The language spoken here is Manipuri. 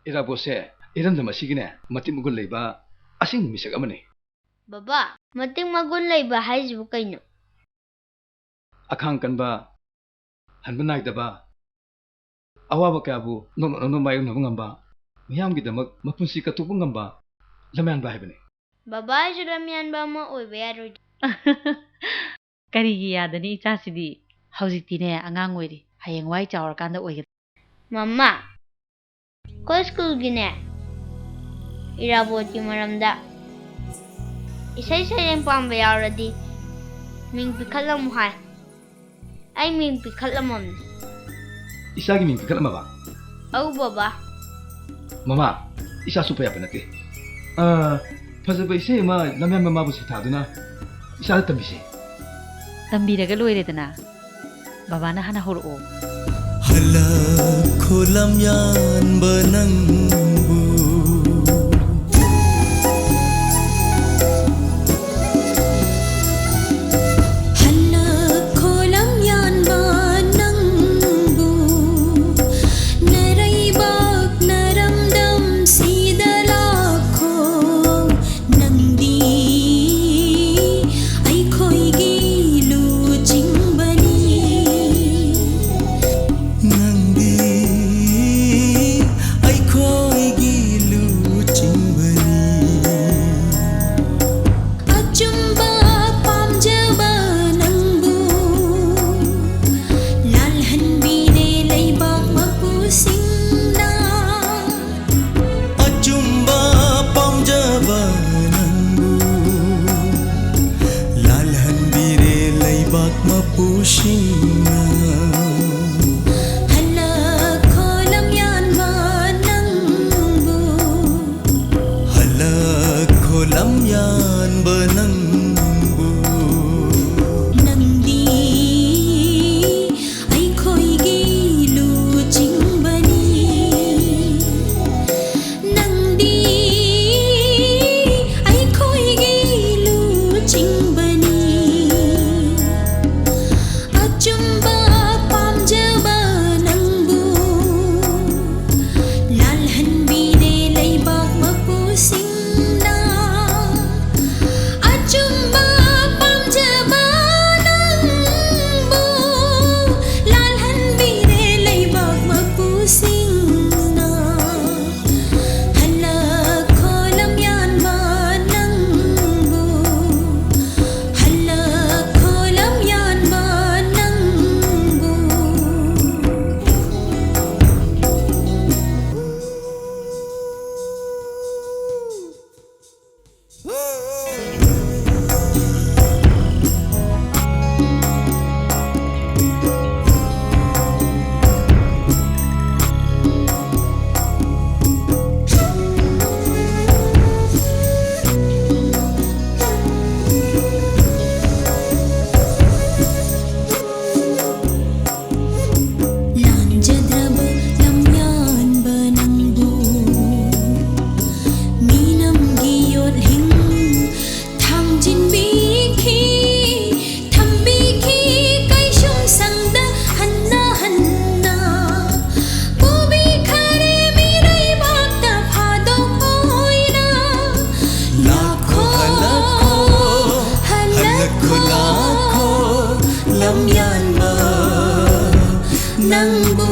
इराबोसे इरम मसीगिने मतिम गुल लेबा असिंग मिसक अमने बाबा मतिम मगुन लेबा हाइजबु कइनो अखांग कनबा हनबा नाइदबा अवाबा कयाबु नो मायु नबु ngamba मियाम गिदमक मपुंसी कतुबु ngamba लमयान बा हाइबने बाबा आइजु लमयान बा म ओइबा यारोइ करिगी यादनी इचासिदी हौजिक्तिने अंगांग ओइरी हयेंवाई चावरकांदा ओइगे मम्मा को स्कूल गिने इराबोती मरमदा इसै सैरें पाम्बा यावरदी मिंग पिखलम हाय आई मिंग पिखलमम इसागी मिंग पिखलम बा औ बाबा ममा इसा सुपया पनते फजब इसे मा लमयान ममा बु सिथादुना इसा तंबिसे तंबीरगा लोइरेदना बाबाना हना होरओ हला खोलम यान बनंगबु हला खोलम यान बनंगबु नरैबाक नरमदम सीदलाखो नंदी ऐखोइगी लुचिंबनी नंदी ऐखोइगी लुचिंबनी अचुंबा पामजबा नंगबु लालहन बीरे लैबाक मपुसिंगना अचुंबा पामजबा नंगबु लालहन बीरे लैबाक मपुसिंगना हला खोलम यान बनंगबु हला खोलम यान बनंगबु नंदी ऐखोइगी लुचिंबनी नंदी ऐखोइगी लुचिंबनी अचुंबा पामजबा नंगबु लालहन बीरे लैबाक मपुसिंगना अचुंबा पामजबा नंगबु लालहन बीरे लैबाक मपुसिंगना हला खोलम यान बनंगबु हला खोलम यान बनंगबु लांजद्रब लमयान बनंगबु मीनम गियोर हिंग थामजिनबिखि थंबिखि कैशुम संगद हन्ना हन्ना पुबि खरे मिरै बाक्ता फादो होइना लाखो हलखो लाखो लमयान बनंगबु